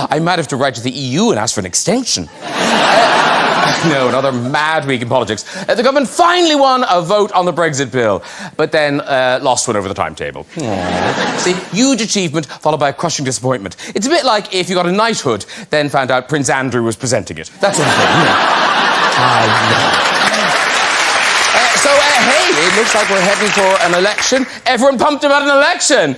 I might have to write to the EU and ask for an extension. No, another mad week in politics. The government finally won a vote on the Brexit bill, but then lost one over the timetable. See, huge achievement followed by a crushing disappointment. It's a bit like if you got a knighthood, then found out Prince Andrew was presenting it. That sort of thing, you know. Hey, it looks like we're heading for an election. Everyone pumped about an election.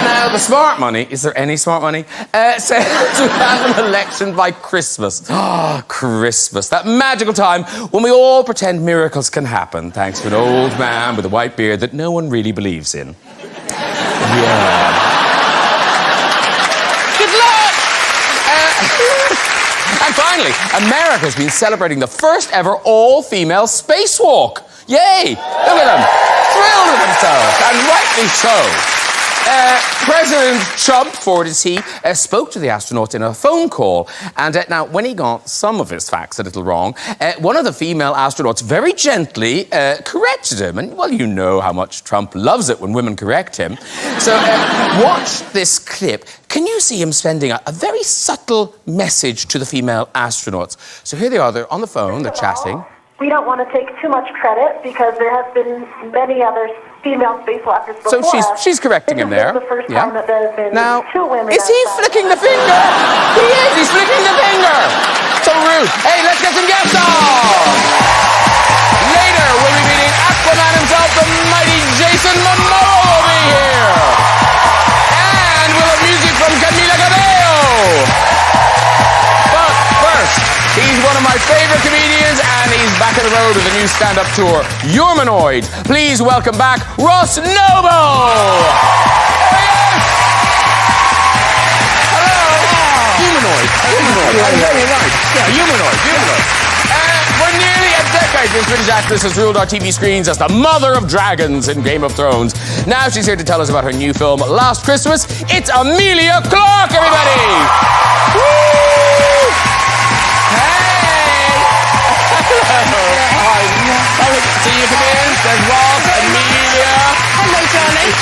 Now, the smart money, is there any smart money? Says to have an election by Christmas. Oh, Christmas, that magical time when we all pretend miracles can happen thanks to an old man with a white beard that no one really believes in. Yeah. Good luck! And finally, America's been celebrating the first ever all-female spacewalk. Yay! Look at them. Thrilled with themselves, and rightly so. President Trump, forward is he, spoke to the astronauts in a phone call. And now, when he got some of his facts a little wrong, one of the female astronauts very gently corrected him. And, well, you know how much Trump loves it when women correct him. So, watch this clip. Can you see him sending a very subtle message to the female astronauts? So here they are, they're on the phone, they're chatting. We don't want to take too much credit because there have been many other female spacewalkers before. So she's correcting him there. This is the first time that there have been two women. Is he flicking the finger? He is, he's flicking the finger. So rude. Hey, let's get some guests on. Later, we'll be meeting Aquaman himself, the mighty Jason Momoa will be here. And we'll have music from Camila Cabello. But first, he's one of my favorite comedians, and he's back on the road with a new stand-up tour, Humanoid. Please welcome back Ross Noble! Oh, yes! Hello! Humanoid. Very nice. Yeah, Humanoid. For nearly a decade, this British actress has ruled our TV screens as the mother of dragons in Game of Thrones. Now she's here to tell us about her new film, Last Christmas. It's Emilia Clarke, everybody! Woo! See you come in. There's Ross, Emilia. Hello, darling.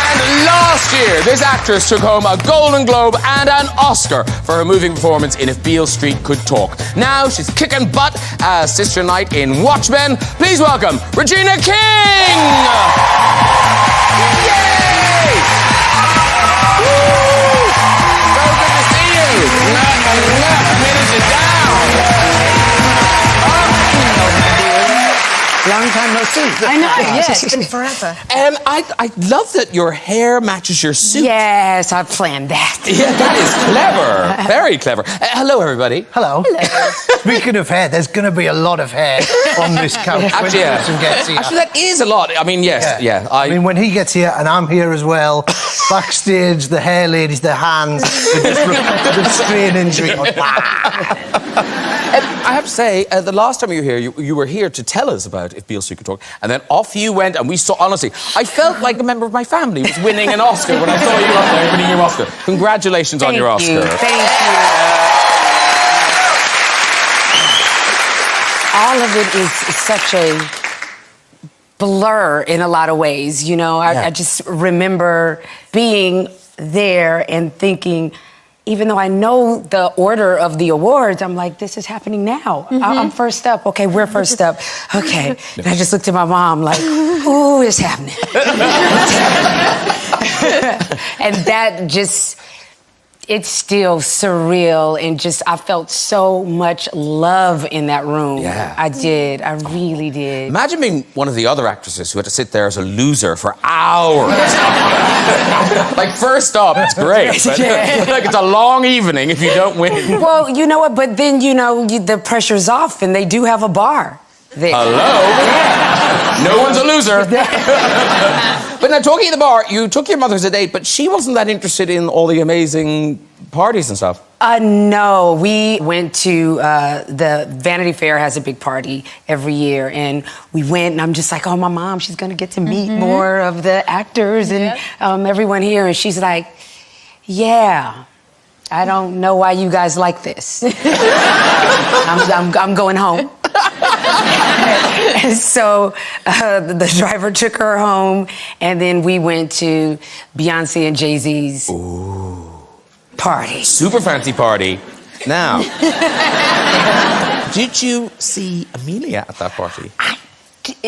And last year, this actress took home a Golden Globe and an Oscar for her moving performance in If Beale Street Could Talk. Now she's kicking butt as Sister Knight in Watchmen. Please welcome Regina King! Yay! Woo! So good to see you. Minutes is down. Long time no see. I know, yes, it's been forever. I love that your hair matches your suit. Yes, I planned that. Yeah, that is clever. Very clever. Hello, everybody. Hello. Speaking of hair, there's going to be a lot of hair on this couch when Jason gets here. Actually, that is a lot. I mean, yes, yeah. I mean, when he gets here, and I'm here as well, backstage, the hair ladies, their hands, they just reflected the strain injury. I have to say, the last time you were here, you were here to tell us about If Beale Street Could Talk, and then off you went, and we saw, honestly, I felt like a member of my family was winning an Oscar when I saw you up there winning your Oscar. Congratulations on your Oscar. Thank you. All of it is such a blur in a lot of ways, you know. I just remember being there and thinking, even though I know the order of the awards, I'm like, this is happening now. I'm first up. Okay, we're first up. Okay. And I just looked at my mom like, ooh, it's happening. And that just, it's still surreal, and just, I felt so much love in that room. Yeah. I did. I really did. Imagine being one of the other actresses who had to sit there as a loser for hours. Like, first up, it's great, but like, it's a long evening if you don't win. Well, you know what? But then, you know, the pressure's off, and they do have a bar there. Hello? Yeah. No one's a loser. But now, talking at the bar, you took your mother as a date, but she wasn't that interested in all the amazing parties and stuff. No, we went to the Vanity Fair has a big party every year, and we went, and I'm just like, oh, my mom, she's gonna get to meet more of the actors and everyone here, and she's like, yeah, I don't know why you guys like this. I'm going home. And so the driver took her home, and then we went to Beyonce and Jay-Z's party. Super fancy party. Now, did you see Emilia at that party?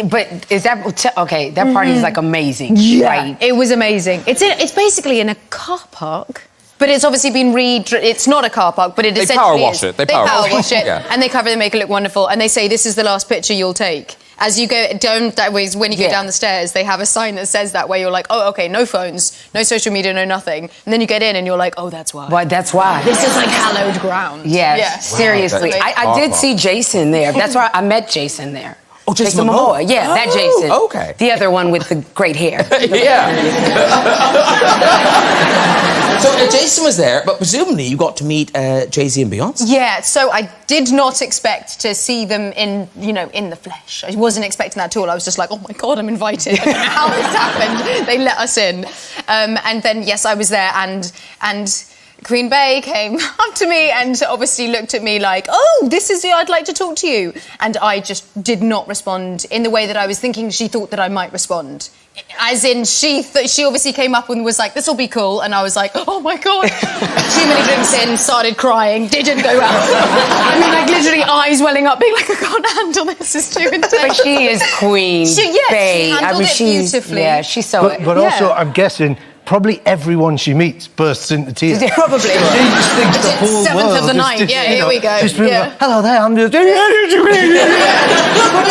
But is that okay? That party is like amazing, right? It was amazing. It's basically in a car park, but it's obviously been It's not a car park, but it They essentially power wash is. it. They power wash it, Yeah. and they cover it, make it look wonderful. And they say this is the last picture you'll take. As you go down that way, when you go down the stairs, they have a sign that says that, where you're like, oh, okay, no phones, no social media, no nothing. And then you get in and you're like, oh, that's why. Well, that's why. This is like hallowed ground. Yeah, seriously. Wow, I did see Jason there. That's why I met Jason there. Oh, Jason Momoa. Yeah, that Jason. Okay. The other one with the great hair. Yeah. So Jason was there, but presumably you got to meet Jay-Z and Beyonce. Yeah, so I did not expect to see them in the flesh. I wasn't expecting that at all. I was just like, oh my God, I'm invited. I don't know how this happened. They let us in. And then, yes, I was there, and Queen Bey came up to me and obviously looked at me like, oh, this is I'd like to talk to you. And I just did not respond in the way that I was thinking she thought that I might respond. As in, she obviously came up and was like, this will be cool. And I was like, oh my God. Too many drinks in, started crying, didn't go out. I mean, like literally eyes welling up, being like, I can't handle this, it's too intense. But she is Queen Bey. She handled it beautifully. Yeah, she's so... But also, I'm guessing... Probably everyone she meets bursts into tears. Probably. She just thinks the whole Seventh world of the is night. just, Yeah, you here know, we go. Just Yeah. hello there, I'm just... She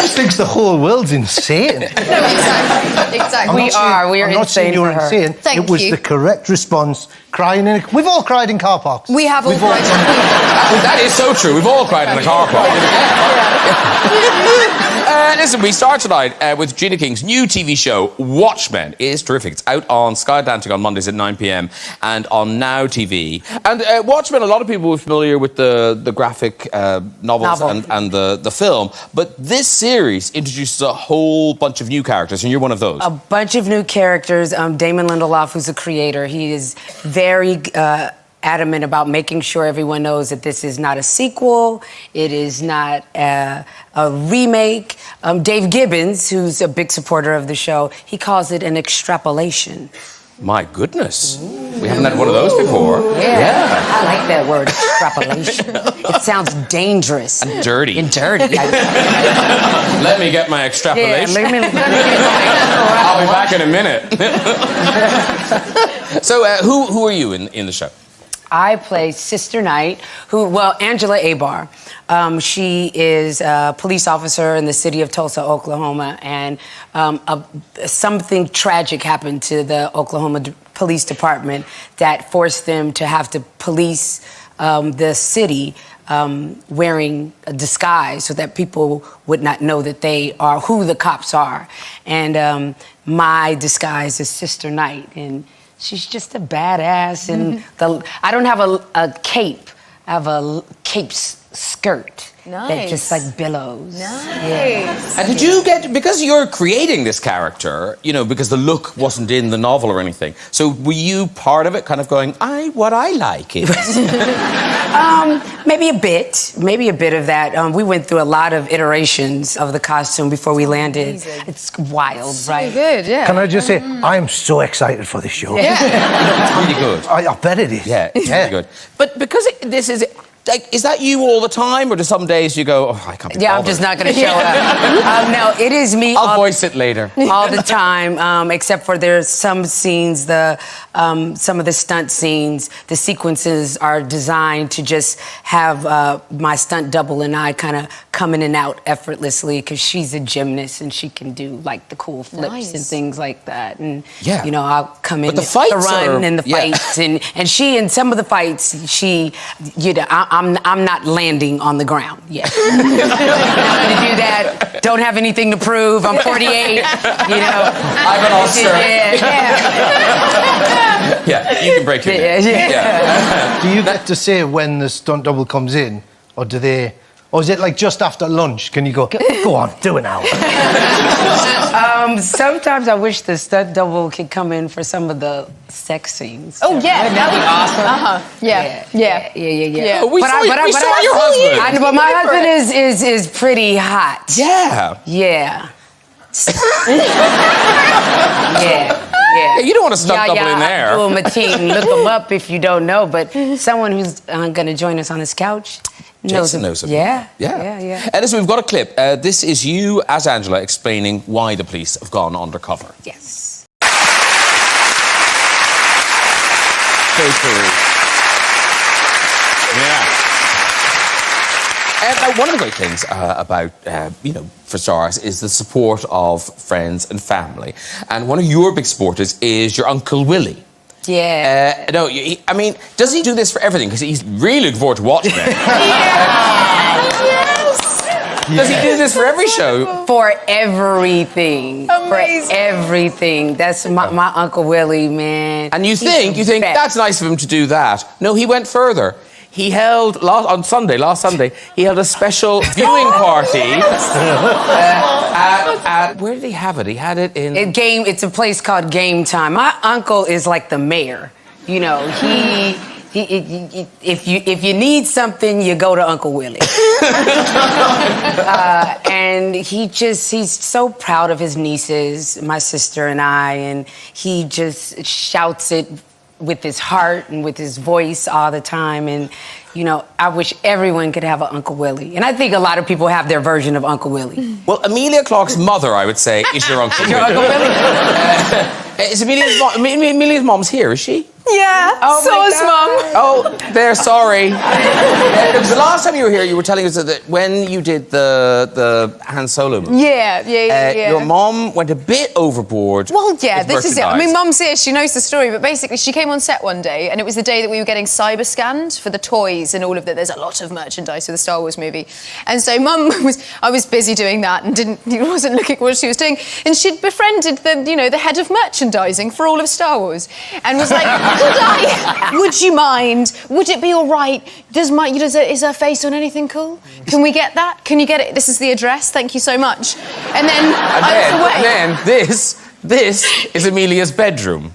just thinks the whole world's insane. No, exactly. We are I'm not saying insane you're for her. insane. Thank it was you. the correct response. Crying in we've all cried in car parks. We have all cried. That is so true. We've all cried in the car park. Listen, we start tonight with Regina King's new TV show, Watchmen. It is terrific. It's out on Sky Atlantic on Mondays at 9 p.m. and on Now TV. And Watchmen, a lot of people are familiar with the graphic novels and the film, but this series introduces a whole bunch of new characters, and you're one of those. A bunch of new characters. Damon Lindelof, who's the creator, he is very adamant about making sure everyone knows that this is not a sequel, it is not a remake. Dave Gibbons, who's a big supporter of the show, he calls it an extrapolation. My goodness. We haven't had one of those before. Yeah. I like that word, extrapolation. It sounds dangerous. And dirty. And dirty. Let me get my extrapolation. Let me I'll be back in a minute. So, who are you in the show? I play Sister Knight, Angela Abar. She is a police officer in the city of Tulsa, Oklahoma, and something tragic happened to the Oklahoma Police Department that forced them to have to police the city wearing a disguise so that people would not know that they are who the cops are. And my disguise is Sister Knight, and she's just a badass. And I don't have a cape. I have a cape skirt that just like billows. Nice. Yeah. And did you because you're creating this character, because the look wasn't in the novel or anything, so were you part of it, kind of going, what I like is? Maybe a bit of that. We went through a lot of iterations of the costume before we landed. Amazing. It's wild, right? Good, yeah. Can I just say, I am so excited for this show. It's really good. I bet it is. Yeah, it's really good. But because this is... is that you all the time, or do some days you go, I can't be bothered? I'm just not going to show up. No, it is me. I'll voice it later. All the time, except for there's some scenes, some of the stunt scenes, the sequences are designed to just have my stunt double and I kind of come in and out effortlessly, because she's a gymnast and she can do like the cool flips and things like that. And I'll come in the fights run and the fights, and she in some of the fights, I'm not landing on the ground yet. I'm not going to do that. Don't have anything to prove. I'm 48. I'm an Oscar. Yeah, you can break your neck. Yeah. Do you get to say when the stunt double comes in, or do they? Or is it like just after lunch? Can you go on, do it now? Sometimes I wish the stunt double could come in for some of the sex scenes. Oh, yeah. Wouldn't that be awesome? Yeah. We saw your husband. I know, but my husband is pretty hot. Yeah. Yeah. Yeah. Yeah. You don't want to stunt double in there. Abdul Mateen, look him up if you don't know. But someone who's going to join us on this couch knows him. Yeah. And listen, we've got a clip. This is you as Angela explaining why the police have gone undercover. Yes. Fakery. Yeah. One of the great things about, for stars is the support of friends and family. And one of your big supporters is your Uncle Willie. Yeah. I mean, does he do this for everything? Because he's really looking forward to watching it. Does he do this for every show? For everything. Amazing. For everything. That's my Uncle Willie, man. And you think that's nice of him to do that. No, he went further. He held, last Sunday, he held a special viewing party at where did he have it? He had it in... It's a place called Game Time. My uncle is like the mayor. You know, if you need something, you go to Uncle Willie. And he's so proud of his nieces, my sister and I, and he just shouts it with his heart and with his voice all the time. And, I wish everyone could have an Uncle Willie. And I think a lot of people have their version of Uncle Willie. Well, Emilia Clarke's mother, I would say, is your Uncle Willie. Your Uncle Willie? Is Emilia's mom's here, is she? Yeah, so is Mum. Oh, they're sorry. Because the last time you were here, you were telling us that when you did the Han Solo movie... Yeah. Your mom went a bit overboard. Well, yeah, this is it. I mean, merchandise. Mum's here, she knows the story, but basically she came on set one day and it was the day that we were getting cyber scanned for the toys and all of that. There's a lot of merchandise for the Star Wars movie. And so I was busy doing that and wasn't looking at what she was doing. And she'd befriended the head of merchandising for all of Star Wars and was like, would you mind? Would it be all right? Is her face on anything cool? Can we get that? Can you get it? This is the address. Thank you so much. And then I was away. And then this is Emilia's bedroom.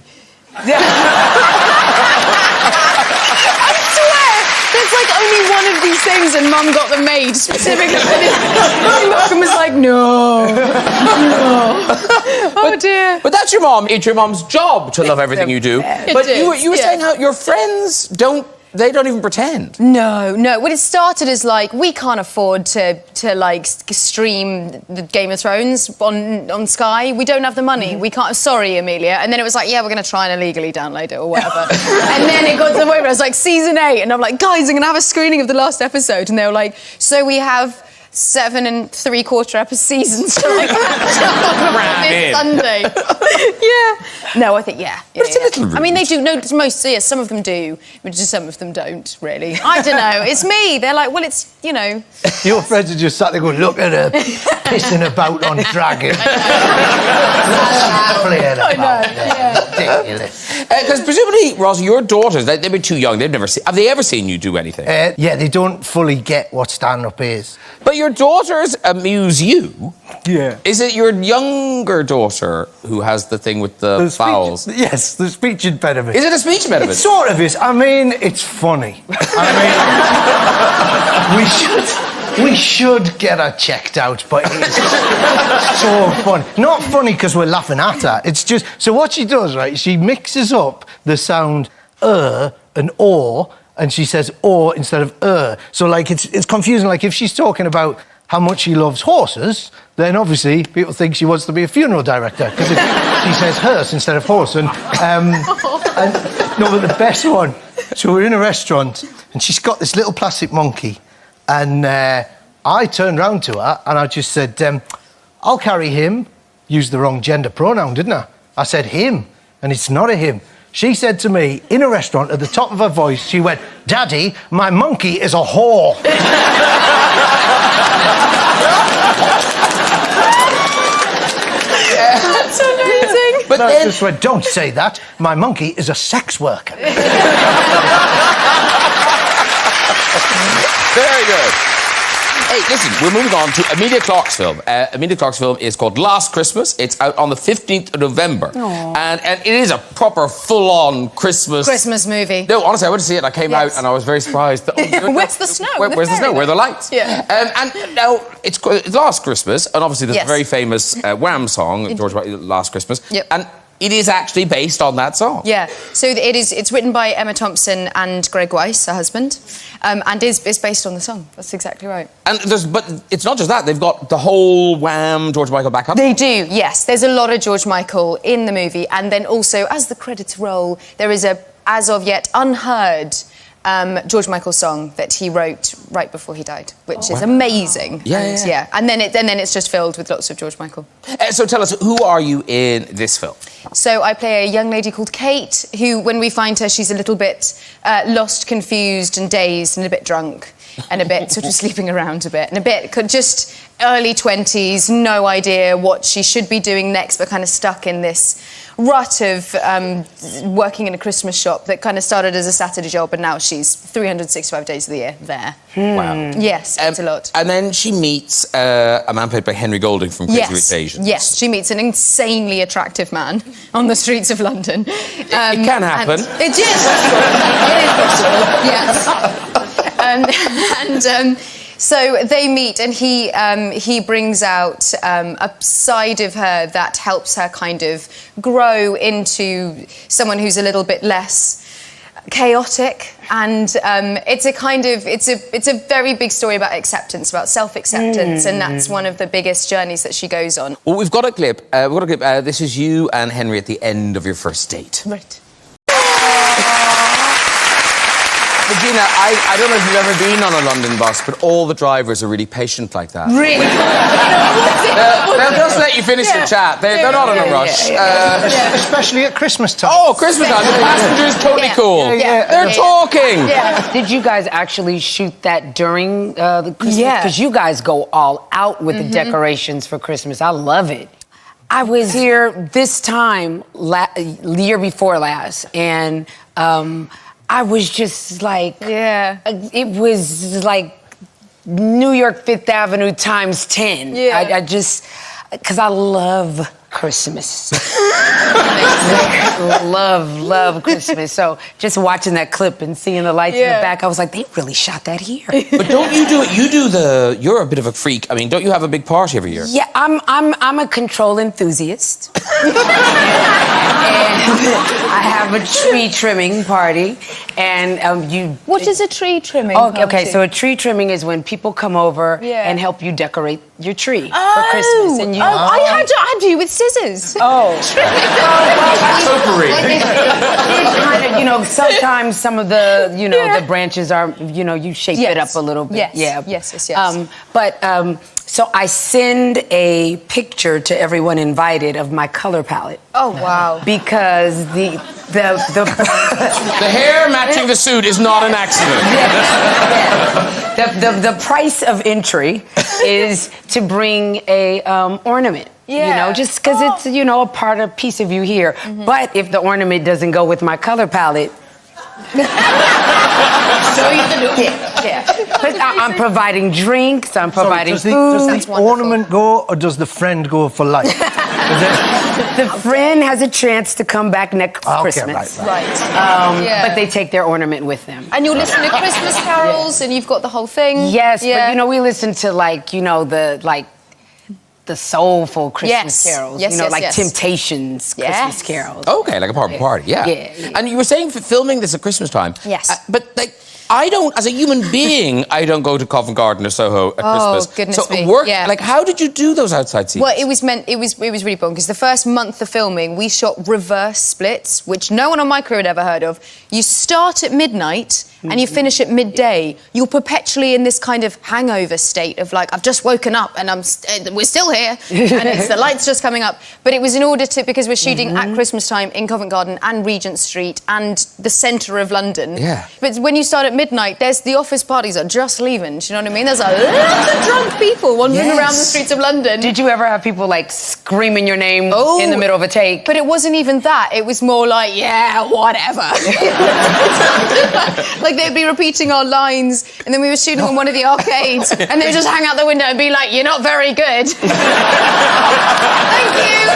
There's like only one of these things and Mum got them made specifically for this. Mum was like, no. Oh dear. But that's your mom. It's your mom's job to love everything you do. But you were saying how your friends don't even pretend. No. Well, it started as like, we can't afford to stream the Game of Thrones on Sky. We don't have the money. We can't. Sorry, Emilia. And then it was like, yeah, we're going to try and illegally download it or whatever. And then it got to the point where I was like, season 8, and I'm like, guys, I'm going to have a screening of the last episode, and they were like, so we have 7 3/4 seasons to catch up this Sunday. Yeah. No, I think But it's a little rude. I mean, they do. No, some of them do, but just some of them don't really. I don't know. It's me. They're like, well, it's Your friends are just sat there going, look at her pissing about on dragons. Playing about. Ridiculous. Because presumably, Ross, your daughters, they were too young. Have they ever seen you do anything? Yeah, they don't fully get what stand-up is. But your daughters amuse you. Yeah. Is it your younger daughter who has the thing with the vowels? Yes, the speech impediment. Is it a speech impediment? It sort of is. I mean, it's funny. We should get her checked out, but it's so funny. Not funny because we're laughing at her. It's just... So what she does, right, she mixes up the sound and or, and she says or instead of So, like, it's confusing. Like, if she's talking about how much she loves horses, then obviously people think she wants to be a funeral director because she says hearse instead of horse. No, but the best one. So we're in a restaurant and she's got this little plastic monkey, and I turned round to her and I just said, "I'll carry him." Used the wrong gender pronoun, didn't I? I said him, and it's not a him. She said to me in a restaurant at the top of her voice, she went, "Daddy, my monkey is a whore." That's amazing. But I then... just went, "Don't say that. My monkey is a sex worker." Very good. Hey, listen, we're moving on to Emilia Clarke's film. Emilia Clarke's film is called Last Christmas. It's out on the 15th of November. And it is a proper, full-on Christmas movie. No, honestly, I went to see it and I came out and I was very surprised. Where's the snow? Where's the snow? Where are the lights? Yeah. And now, it's Last Christmas, and obviously there's a very famous Wham song, George Michael, Last Christmas. Yep. And it is actually based on that song. Yeah, so it's written by Emma Thompson and Greg Weiss, her husband, and is based on the song. That's exactly right. And but it's not just that, they've got the whole Wham! George Michael back up. They do, yes. There's a lot of George Michael in the movie, and then also, as the credits roll, there is a, as of yet, unheard George Michael song that he wrote right before he died, which is amazing. Yeah. And then it's just filled with lots of George Michael. So tell us, who are you in this film? So I play a young lady called Kate, who, when we find her, she's a little bit lost, confused and dazed and a bit drunk and a bit sort of sleeping around a bit and a bit just early 20s, no idea what she should be doing next, but kind of stuck in this rut of working in a Christmas shop that kind of started as a Saturday job, and now she's 365 days of the year there. Wow. Yes, it's a lot. And then she meets a man played by Henry Golding from Crazy Rich Asians. Yes, she meets an insanely attractive man on the streets of London. It can happen. It is possible. Yes. So they meet, and he brings out a side of her that helps her kind of grow into someone who's a little bit less chaotic, and it's a very big story about acceptance, about self-acceptance, and that's one of the biggest journeys that she goes on. Well, we've got a clip. This is you and Henry at the end of your first date. Right. Regina, I don't know if you've ever been on a London bus, but all the drivers are really patient like that. Really? They'll just let you finish your chat. They're not in a rush. Especially at Christmas time. Oh, Christmas time. The passenger's totally cool. They're talking. Did you guys actually shoot that during the Christmas? Yeah. Because you guys go all out with the decorations for Christmas. I love it. I was here this time, year before last, and I was just like, it was like New York 5th Avenue times 10. I just, because I love Christmas. love Christmas. So just watching that clip and seeing the lights in the back, I was like, they really shot that here. But don't you do it? You're a bit of a freak. I mean, don't you have a big party every year? Yeah, I'm a control enthusiast. And I have a tree trimming party, and What is a tree trimming party? Okay, so a tree trimming is when people come over and help you decorate your tree for Christmas. And I had you with scissors. Potpourri. Kind of, sometimes some of the, the branches are, you shape it up a little bit. Yes. So I send a picture to everyone invited of my color palette. Oh, wow. Because the hair matching the suit is not an accident. The price of entry is to bring a ornament. Just because it's, a piece of you here. But if the ornament doesn't go with my color palette, But I'm providing drinks, I'm providing food. Does the ornament go, or does the friend go for life? The friend has a chance to come back next Christmas. Right. But they take their ornament with them. And you'll listen to Christmas carols, and you've got the whole thing. Yes, but we listen to the soulful Christmas carols, Temptations Christmas carols. Okay, like a party, And you were saying filming this at Christmas time. Yes. But I don't, as a human being, I don't go to Covent Garden or Soho at Christmas. Oh, goodness so me. How did you do those outside scenes? Well, it was really boring, because the first month of filming, we shot reverse splits, which no one on my crew had ever heard of. You start at midnight and you finish at midday. You're perpetually in this kind of hangover state of like, I've just woken up and we're still here, and it's the light's just coming up. But it was in order to, because we're shooting at Christmas time in Covent Garden and Regent Street and the centre of London. Yeah. But when you start at midnight, the office parties are just leaving. Do you know what I mean? There's a lot of drunk people wandering around the streets of London. Did you ever have people screaming your name in the middle of a take? But it wasn't even that. It was more like, whatever. Like they'd be repeating our lines, and then we were shooting in one of the arcades, and they would just hang out the window and be like, "You're not very good." Thank you.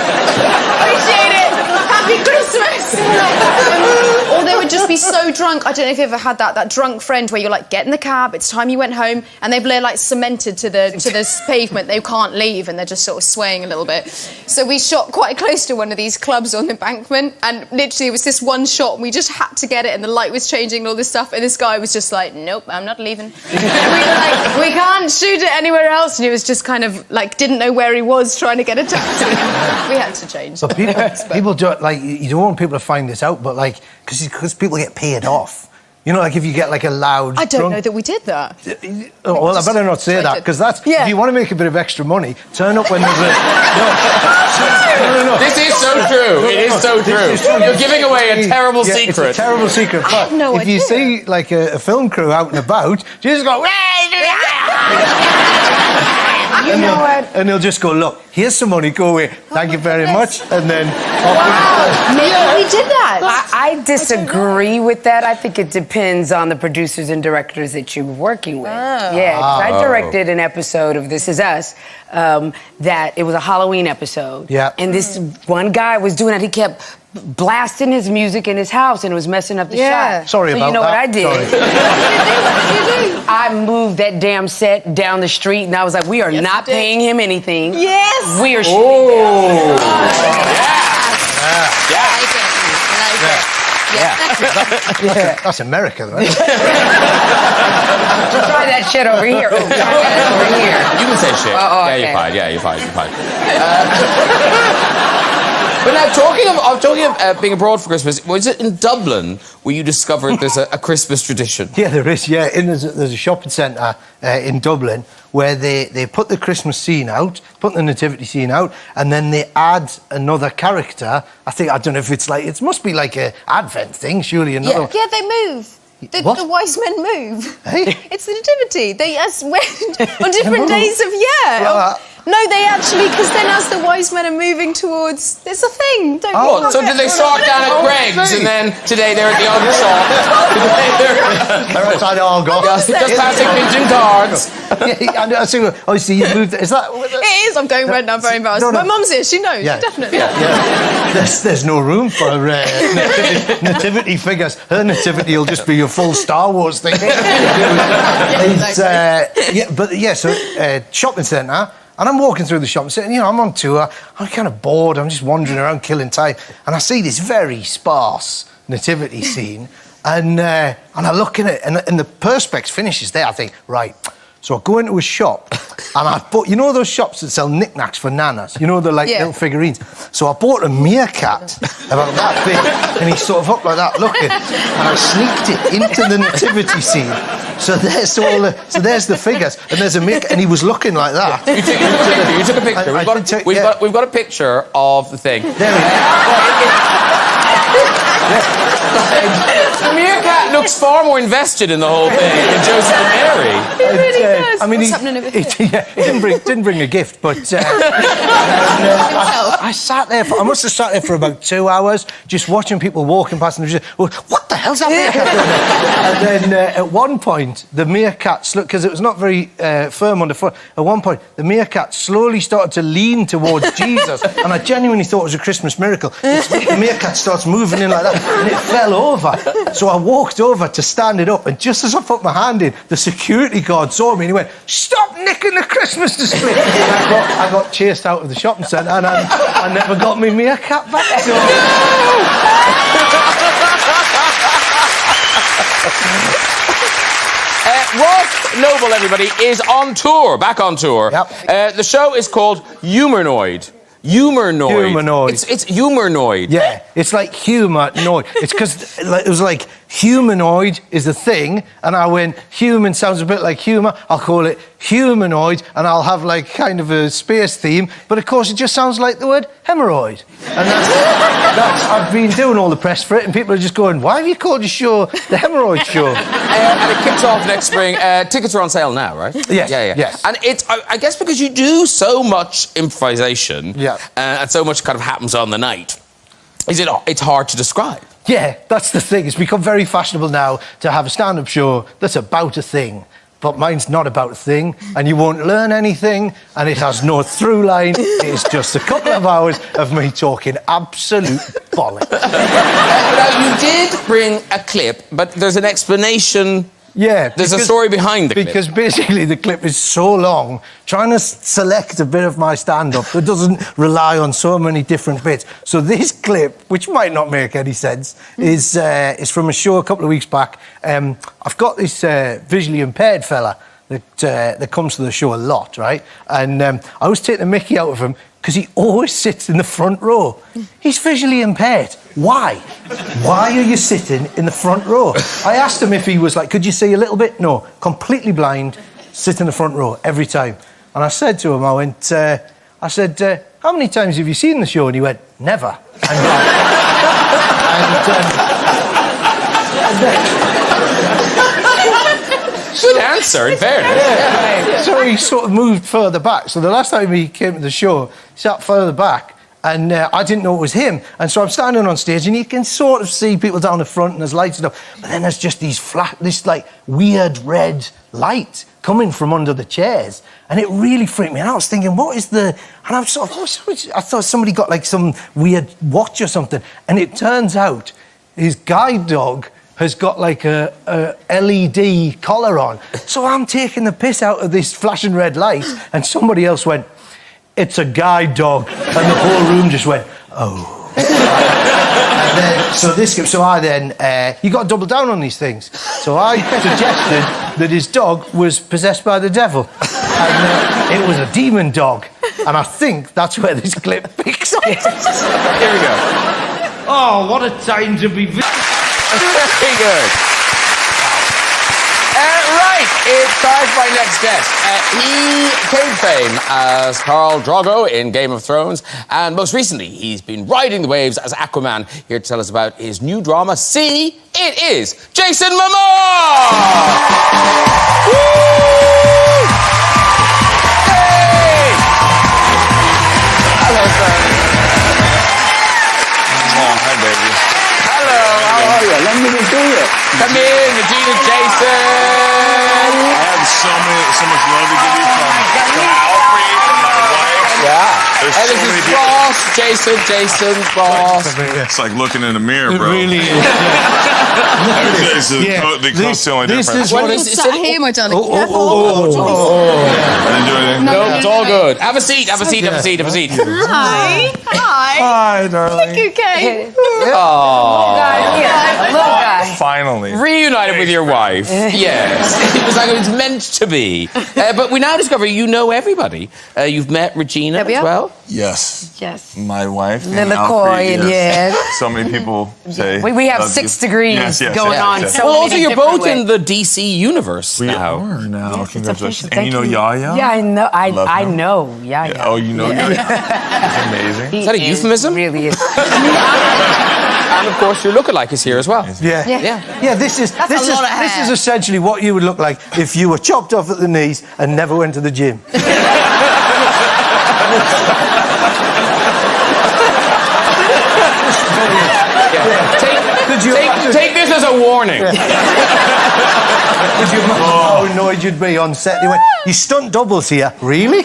Appreciate it. Happy Christmas. Or they would would just be so drunk. I don't know if you ever had that drunk friend where you're like, get in the cab, it's time you went home, and they've like cemented to the pavement. They can't leave, and they're just sort of swaying a little bit. So we shot quite close to one of these clubs on the embankment, and literally it was this one shot, and we just had to get it, and the light was changing and all this stuff, and this guy was just like, nope, I'm not leaving. And we were like, we can't shoot it anywhere else, and he was just kind of like, didn't know where he was, trying to get a taxi. We had to change. But people don't, like, you don't want people to find this out, but like, because people get paid off. You know, like if you get like a loud... I don't know that we did that. Oh, well, I better not say that, because that's... Yeah. If you want to make a bit of extra money, turn up when there's a... No. This is so true. It is so true. You're giving away a terrible secret. It's a terrible secret, but had no if you idea. see like a film crew out and about, you just go... You know what? And they'll just go, look, here's some money, go away. Thank you very much. And then... Maybe we did that. I disagree with that. I think it depends on the producers and directors that you're working with. Yeah, 'cause I directed an episode of This Is Us that it was a Halloween episode. Yeah. And this one guy was doing it. He kept blasting his music in his house and it was messing up the shot. Sorry so about you know that. what I did? Sorry. What did you do? I moved that damn set down the street and I was like, we are not you did. paying him anything. Yes. We are shooting That's America, though. Try that shit over here. Ooh, try that over here. You can say shit. Oh, yeah, okay. you're fine. Yeah, you're fine. You're fine. But now, talking of being abroad for Christmas, was it in Dublin where you discovered there's a Christmas tradition? Yeah, there is, yeah. There's a shopping centre in Dublin where they put the Christmas scene out, put the nativity scene out, and then they add another character. I don't know if it's like... It must be like a Advent thing, surely. Another... Yeah, they move. What? The wise men move. Hey? It's the nativity. They on different days of Well, no, they actually, because then as the wise men are moving towards, there's a thing. Don't Oh, you? So did they start down at Greg's and then today they're at the other shop? They're outside Argos. Just passing pigeon cards. Yeah, and I see. Oh, so you moved... Is that... It is. I'm going red now. Very embarrassed. No, no. My mum's here. She knows. Yeah. Definitely. Yeah. There's no room for nativity figures. Her nativity will just be your full Star Wars thing. So shopping centre, and I'm walking through the shopping centre. You know, I'm on tour. I'm kind of bored. I'm just wandering around, killing time, and I see this very sparse nativity scene, and I look in it, and the perspex finishes there. I think, right. So I go into a shop and I bought, you know those shops that sell knickknacks for nanas? You know, they're like little figurines. So I bought a meerkat about that big, and he's sort of up like that looking, and I sneaked it into the nativity scene. So there's there's the figures, and there's a meerkat, and he was looking like that. You took a picture. We've got a picture of the thing. There The meerkat looks far more invested in the whole thing than Joseph and Mary. It really does. I mean, What's happening over here? he didn't bring a gift, but I sat there. I must have sat there for about 2 hours, just watching people walking past, and just, what the hell's that meerkat doing there? And then at one point, the meerkat, because it was not very firm on the foot. At one point, the meerkat slowly started to lean towards Jesus, and I genuinely thought it was a Christmas miracle. The meerkat starts moving in like that, and it fell over. So I walked over to stand it up, and just as I put my hand in, the security guard saw me and he went, "Stop nicking the Christmas display!" I got chased out of the shopping centre, and I never got my meerkat back. So... Ross Noble, everybody, is on tour, back on tour. Yep. The show is called Humanoid. Humanoid. It's humanoid. Yeah, it's like humanoid. It's because it was like humanoid is the thing, and I went, human sounds a bit like humour, I'll call it humanoid, and I'll have like kind of a space theme, but of course it just sounds like the word hemorrhoid. And that's I've been doing all the press for it, and people are just going, why have you called your show the Hemorrhoid Show? And it kicks off next spring. Tickets are on sale now, right? Yes. Yeah. Yes. And it's, I guess, because you do so much improvisation, and so much kind of happens on the night. It's hard to describe. Yeah, that's the thing. It's become very fashionable now to have a stand-up show that's about a thing. but mine's not about a thing, and you won't learn anything, and it has no through line. It's just a couple of hours of me talking absolute bollocks. Now, you did bring a clip, but there's an explanation. Yeah. There's a story behind the clip. Because basically the clip is so long, trying to select a bit of my stand-up that doesn't rely on so many different bits. So this clip, which might not make any sense, is from a show a couple of weeks back. I've got this visually impaired fella that comes to the show a lot, right? And I was taking the mickey out of him because he always sits in the front row. He's visually impaired. Why? Why are you sitting in the front row? I asked him if he was like, could you see a little bit? No, completely blind, sit in the front row every time. And I said to him, how many times have you seen the show? And he went, never. Good answer, in fairness. Yeah. So he sort of moved further back. So the last time he came to the show, he sat further back, and I didn't know it was him. And so I'm standing on stage, and you can sort of see people down the front, and there's lights and stuff. But then there's just this like weird red light coming from under the chairs, and it really freaked me out. I was thinking, what is the? And I'm sort of, I thought somebody got like some weird watch or something. And it turns out his guide dog has got like a LED collar on. So I'm taking the piss out of this flashing red light, and somebody else went, it's a guide dog. And the whole room just went, oh. And then, you got to double down on these things. So I suggested that his dog was possessed by the devil. And it was a demon dog. And I think that's where this clip picks up. Here we go. Oh, what a time to be... Very good. Right, it's time for my next guest. He came to fame as Khal Drogo in Game of Thrones, and most recently, he's been riding the waves as Aquaman. Here to tell us about his new drama, See, it is Jason Momoa! Woo! Hey! Hello, sir. Oh, hi, baby. Hello, how are you? Let me see you. Come in, Regina, Jason. I have so much love to give you from Alfred and my wife. Yeah. There's And so this many is people. Ross, Jason, Ross. It's like looking in the mirror, It bro. really is. The coat's the only this difference. is what What it is is. Sat here, my darling. I didn't do anything. No, it's all good. Have a seat, have a seat, have a seat, have a seat. Hi. Hi, darling. Okay. Oh, Little guy. Finally. reunited with your wife. Yes. It was like it was meant to be. But we now discover you know everybody. You've met Regina There we as are. well. Yes. Yes. My wife. and Lily Alfred, Coy, yes. So many people say. We have love 6 you. degrees Yes, going on. yes. So Well, many also, you're different both in ways. the DC universe We now. are now. It's Congratulations. official. And you know Thank Yaya? Yeah, I know. Love I him. know. Yeah. Oh, you know Yaya? It's amazing. Is that a euphemism? Really is. And of course, your lookalike is here as well. Yeah. Yeah. This is a lot of hair. essentially what you would look like if you were chopped off at the knees and never went to the gym. Take this as a warning. Could you imagine how annoyed you'd be on set? They went, you stunt doubles here. Really?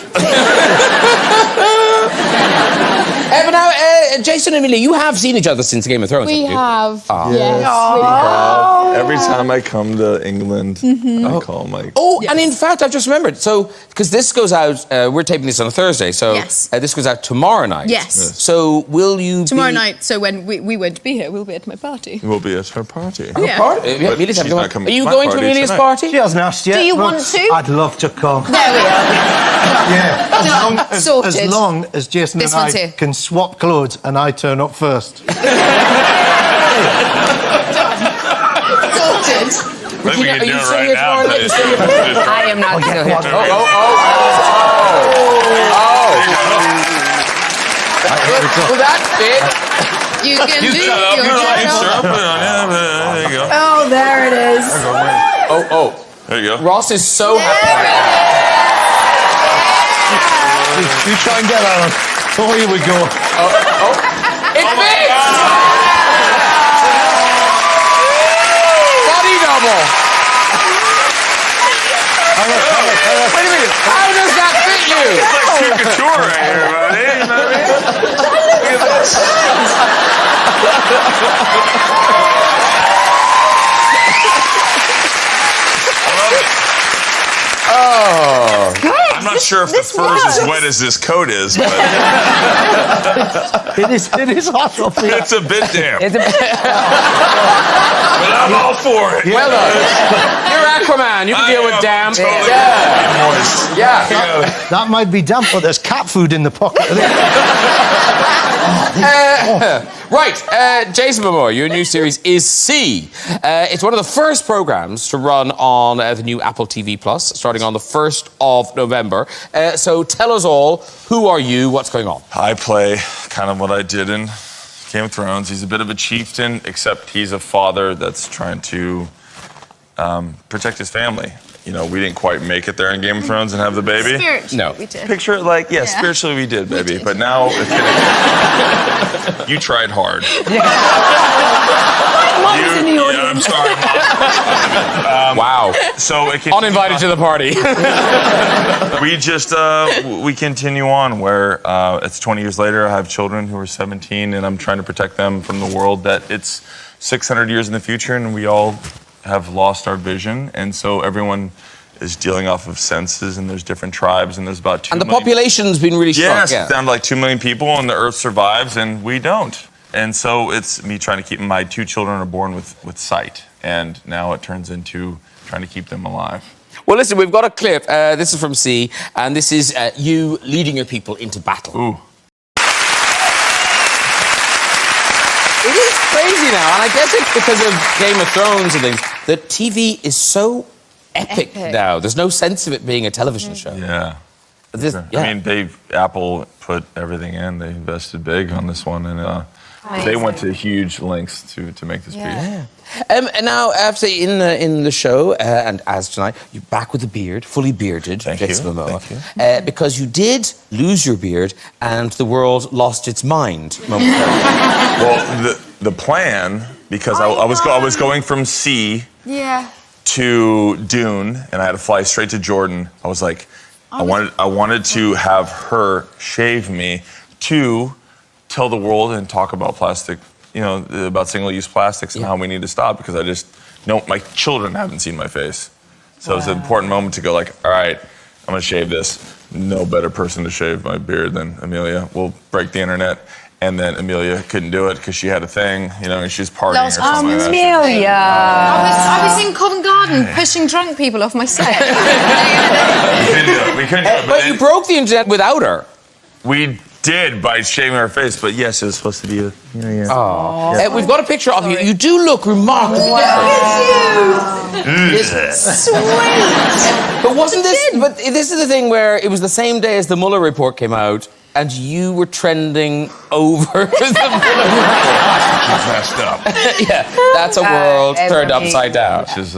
But now, Jason and Emilia, you have seen each other since Game of Thrones. We haven't you? have. Yes. Every time I come to England, I call Mike. Oh, and in fact, I've just remembered. So, because this goes out, we're taping this on a Thursday, so Yes. This goes out tomorrow night. Yes. So, will you Tomorrow be... night, so when we won't be here, we'll be at my party. We'll be at her party. Yeah. Yeah, Emilia's having she's one. not coming Are you to my going to party Emilia's tonight. party? She hasn't asked yet. Do you but want to? I'd love to come. There we are. Yeah. As Sorted. long as Jason This and one's I here. can swap clothes and I turn up first. Sorted. I think we Are can do you it saying right it's now. more like- I am not still here. Well, that's it. You can do Put it your on, job. sir. Put it on. Yeah, there you go. Oh, there it is. There you go. Ross is so happy. You try and get that on. Oh, here we go. It fits! Body double. How does that fit you? It's like True Couture right here, buddy. You know what I mean? Look at this. I love it. Oh. I'm not sure if the fur's as wet as this coat is, but It is hot up here. it's a bit damp. It's a- But I'm all for it. Well done. You're Aquaman. You can deal with damp. Totally Yeah. moist. Yeah. That might be damp, but there's cat food in the pocket. Right, Jason Momoa, your new series is C. It's one of the first programs to run on the new Apple TV Plus, starting on the 1st of November. So tell us all, who are you? What's going on? I play kind of what I did in Game of Thrones. He's a bit of a chieftain, except he's a father that's trying to protect his family. You know, we didn't quite make it there in Game of Thrones and have the baby. Spiritually, No. we did. Picture it like, yeah, spiritually we did, baby. But now it's gonna... You tried hard. Mom's in the audience. I'm sorry, Mom. Wow. So it can Uninvited to the party. we just we continue on where it's 20 years later. I have children who are 17, and I'm trying to protect them from the world that it's 600 years in the future, and we all have lost our vision, and so everyone is dealing off of senses, and there's different tribes, and there's about 2 And the million. population's been really strong. Yes, down to like 2 million people, and the Earth survives, and we don't. And so it's me trying to keep my 2 children are born with sight, and now it turns into trying to keep them alive. Well, listen, we've got a clip. This is from C, and this is you leading your people into battle. Ooh. It is crazy now, and I guess it's because of Game of Thrones and things, that TV is so epic now. There's no sense of it being a television show. Yeah. This- I yeah. mean, Apple put everything in. They invested big on this one, and they went to huge lengths to make this piece. And now, after in the show, and as tonight, you're back with a beard, fully bearded, Thank Jason you, Momoa, thank because you did lose your beard, and the world lost its mind momentarily. Well, the plan, because I was going from C to Dune, and I had to fly straight to Jordan. I was like, I wanted to have her shave me to tell the world and talk about plastic, you know, about single-use plastics and how we need to stop, because I just know my children haven't seen my face. So it was an important moment to go like, all right, I'm gonna shave this. No better person to shave my beard than Emilia. We'll break the internet. And then Emilia couldn't do it because she had a thing, you know, and she was partying or something like that. Emilia. I was in Covent Garden pushing drunk people off my set. We couldn't do it. But then you broke the internet without her. we did by shaving her face, but yes, it was supposed to be a, We've got a picture of you. You do look remarkably Sweet. But wasn't this... But this is the thing where it was the same day as the Mueller report came out, and you were trending over the Mueller report. She's messed up. Yeah, that's a world turned upside down. She's,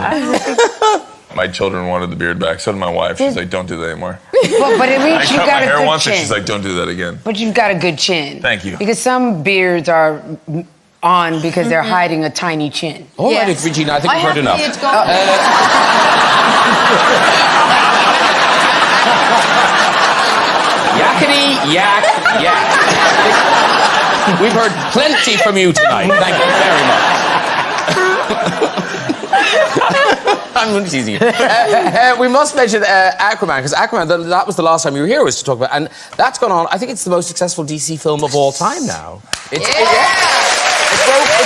my children wanted the beard back. So did my wife. She's like, don't do that anymore. But at I least you cut got my a hair good once, chin. and she's like, don't do that again. But you've got a good chin. Thank you. Because some beards are on because they're hiding a tiny chin. All right, Yes. Regina, I think we've heard enough. Yakety, yak, yak. We've heard plenty from you tonight. Thank you very much. I'm teasing you. We must mention Aquaman, because Aquaman, that was the last time you were here, was to talk about, and that's gone on. I think it's the most successful DC film of all time now. It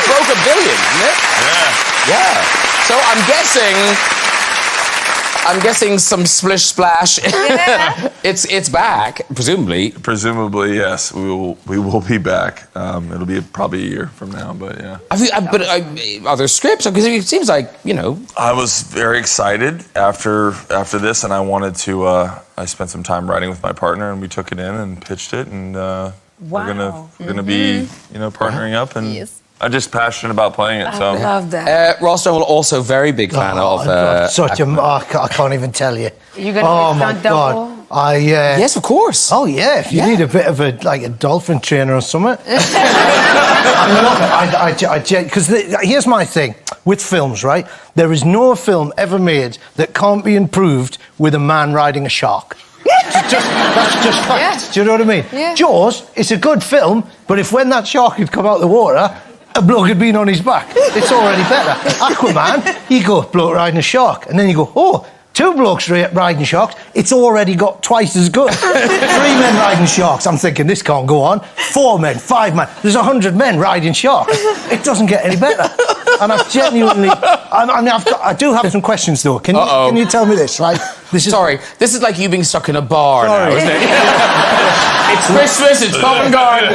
broke $1 billion, didn't it? Yeah. So I'm guessing some splish splash. It's back, presumably. Presumably, yes. We will be back. It'll be probably a year from now, but yeah. Are there scripts? Because it seems like, you know. I was very excited after this, and I wanted to. I spent some time writing with my partner, and we took it in and pitched it, and we're gonna be, you know, partnering up, and Yes. I'm just passionate about playing it. So I love that. Ross Stonewall, also very big fan of. I can't even tell you. You're gonna Oh be my stunt God. double? Yes, of course. Oh yeah, if you need a bit of a dolphin trainer or something. I love it. Because here's my thing with films, right? There is no film ever made that can't be improved with a man riding a shark. That's just fact. Yeah. Do you know what I mean? Yeah. Jaws, it's a good film, but if when that shark had come out of the water, a bloke had been on his back, it's already better. Aquaman, you go, bloke riding a shark, and then you go, oh, 2 blokes riding sharks, it's already got twice as good. 3 men riding sharks, I'm thinking this can't go on. 4 men, 5 men, there's 100 men riding sharks. It doesn't get any better. And I've genuinely, I do have some questions though. Can you tell me this, right? This is like you being stuck in a bar now, isn't it? It's Christmas, it's pub and garden.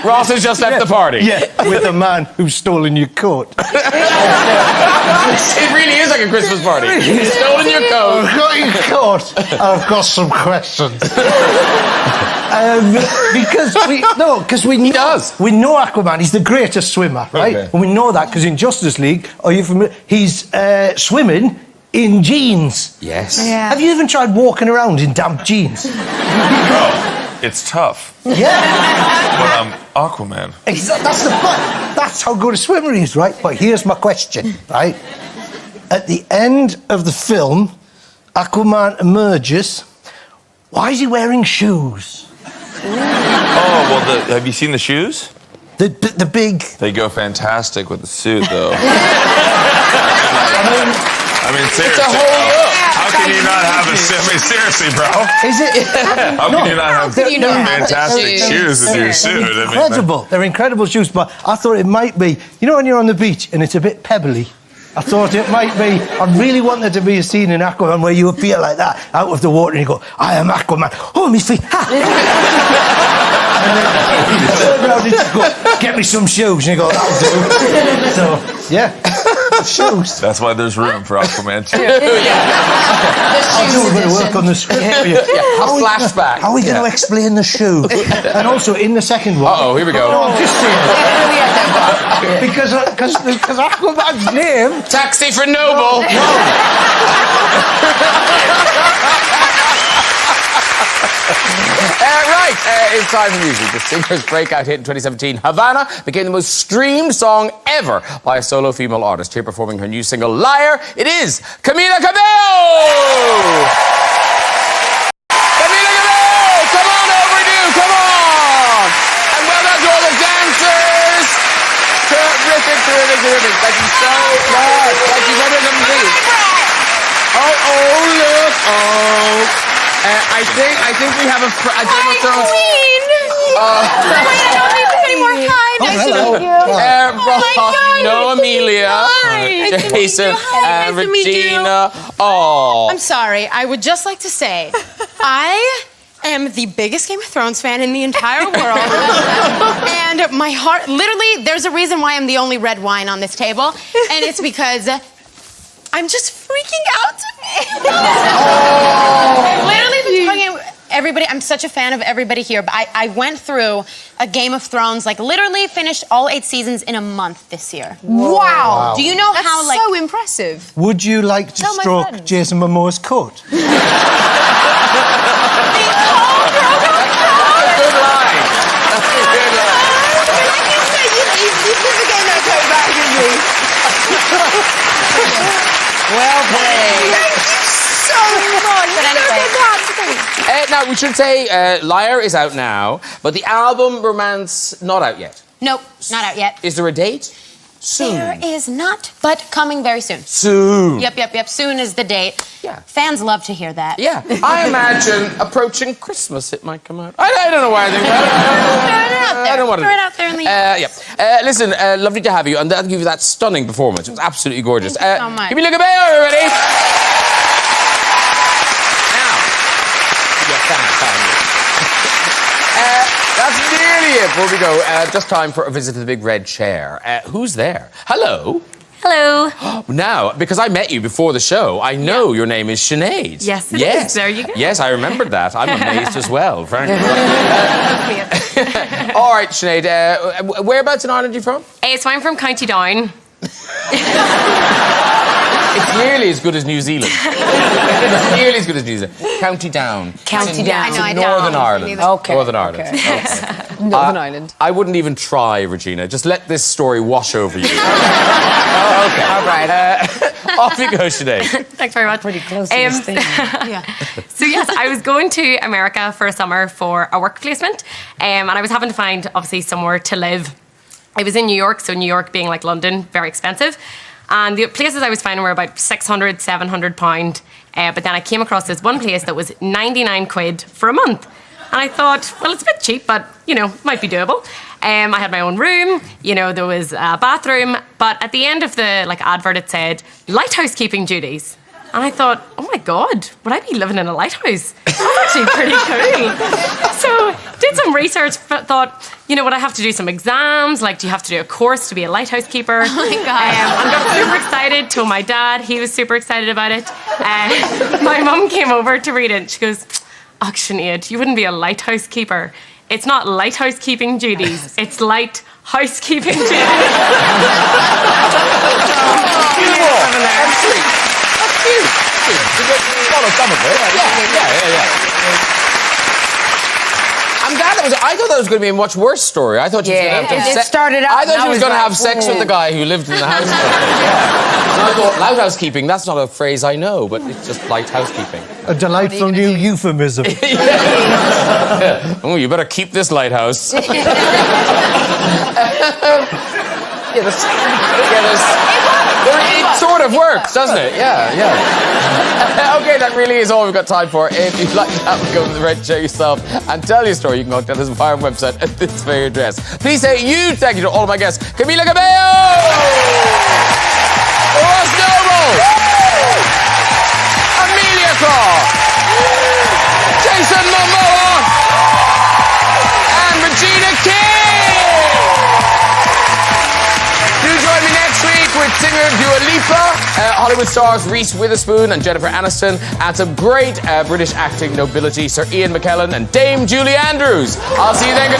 Ross has just left the party. Yeah, with a man who's stolen your coat. It really is like a Christmas party. He's stolen your coat. I've got your coat. I've got some questions. Because we know Aquaman. He's the greatest swimmer, right? Okay. And we know that because in Justice League, are you familiar? He's swimming in jeans. Yes. Yeah. Have you even tried walking around in damp jeans? It's tough. Yeah. But I'm Aquaman. That's the point. That's how good a swimmer he is, right? But here's my question, right? At the end of the film, Aquaman emerges. Why is he wearing shoes? Oh, well, have you seen the shoes? The big... They go fantastic with the suit, though. I mean, seriously. It's a whole look. How can you not have a... seriously, bro. Is it? How can you not have fantastic shoes with your suit? Incredible. They're incredible shoes, but I thought it might be... You know when you're on the beach and it's a bit pebbly? I thought it might be... I really want there to be a scene in Aquaman where you appear like that, out of the water, and you go, I am Aquaman. Oh, my feet. Ha! And then you turn around and you go, get me some shoes. And you go, that'll do. So, yeah. Shoes. That's why there's room for Aquaman, too. I'll do a bit of work on the script for you. A flashback. How are we going to explain the shoe? And also, in the second one... Uh-oh, here we go. No, I'm just saying. Because Aquaman's name... Taxi for Noble. It's time for music. The singer's breakout hit in 2017, Havana, became the most streamed song ever by a solo female artist. Here performing her new single, Liar, it is Camila Cabello! Camila Cabello! Come on, overdue, come on! And well done to all the dancers! Terrific. Thank you so much. Thank you so much. Look. I think we have a Game of Thrones. Queen! Wait, I don't need any more time. Nice to meet you. You know Emilia, Jason, and Regina. Oh. I'm sorry. I would just like to say, I am the biggest Game of Thrones fan in the entire world. And my heart, literally, there's a reason why I'm the only red wine on this table. And it's because I'm just freaking out. I've literally been talking everybody. I'm such a fan of everybody here, but I went through a Game of Thrones, like literally finished all 8 seasons in a month this year. Wow. Do you know That's how, like... so impressive. Would you like to Tell my stroke friends. Jason Momoa's coat? Good line. That's a good line. Well played. So much. But anyway. Now, we should say Liar is out now, but the album Romance not out yet. Nope, not out yet. Is there a date? Soon. There is not, but coming very soon. Soon. Yep. Soon is the date. Yeah. Fans love to hear that. Yeah. I imagine approaching Christmas it might come out. I don't know why I think that. I don't want to. Throw it out there in the listen, lovely to have you, and that'll give you that stunning performance. It was absolutely gorgeous. Thank you so much. Give me a look at Cabello, everybody. Now, that's nearly it. Before we go, just time for a visit to the big red chair. Who's there? Hello. Hello. Now, because I met you before the show, I know your name is Sinead. Yes, it is. There you go. Yes, I remembered that. I'm amazed as well, frankly. All right, Sinead, whereabouts in Ireland are you from? So I'm from County Down. It's nearly as good as New Zealand. It's nearly as good as New Zealand. County Down. County Down. I know, Northern Ireland. Okay. Northern Ireland. Okay. Northern Ireland. I wouldn't even try, Regina. Just let this story wash over you. Okay. All right. Off you go, Sinead. Thanks very much. Pretty close to this thing. So yes, I was going to America for a summer for a work placement, and I was having to find obviously somewhere to live. I was in New York, so New York being like London, very expensive. And the places I was finding were about 600, 700 pound. But then I came across this one place that was 99 quid for a month. And I thought, well, it's a bit cheap, but, you know, might be doable. I had my own room, you know, there was a bathroom. But at the end of the advert, it said, lighthouse keeping duties. And I thought, oh my God, would I be living in a lighthouse? That's actually pretty cool. So did some research, thought, you know, would I have to do some exams? Like, do you have to do a course to be a lighthouse keeper? Oh my God. I got super excited, told my dad, he was super excited about it. My mum came over to read it. She goes, oh, Sinead, you wouldn't be a lighthouse keeper. It's not lighthouse keeping duties, it's light housekeeping duties. Cute. Follow some of it. Yeah. I'm glad that was. I thought that was going to be a much worse story. I thought you were going to have It started out. I thought and you was was going to like, have sex with the guy who lived in the house. And I thought lighthouse keeping. That's not a phrase I know, but it's just light housekeeping. A delightful new euphemism. Oh, you better keep this lighthouse. It sort of works, doesn't it? Yeah. Okay, that really is all we've got time for. If you'd like to have a go to the Red Show yourself and tell your story, you can contact us via our website at this very address. Please say a huge thank you to all of my guests. Camila Cabello! Ross Noble! Emilia Clarke! Jason Momoa! And Regina with singer Dua Lipa, Hollywood stars Reese Witherspoon and Jennifer Aniston, and some great British acting nobility, Sir Ian McKellen and Dame Julie Andrews. I'll see you then.